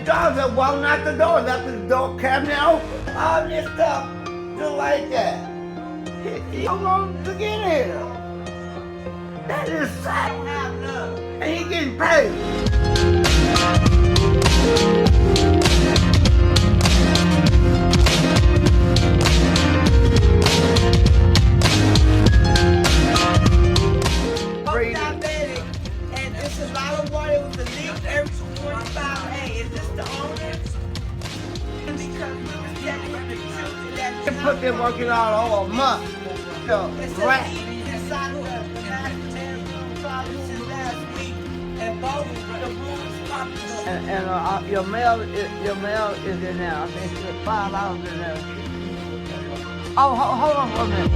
dogs are walking out the door, left the door cabinet open. All this stuff, just like that. He don't want to get here. That is sad. And he getting paid. And it's a lot of water with the leak every 45. Hey, is this the owner? Because we were telling him the truth that They put them working out all month. So, it's right. inside of the master bedroom closet last week, and both the rooms popped up. And your mail is in there. I think it's $5 in there. Oh, hold on for a minute.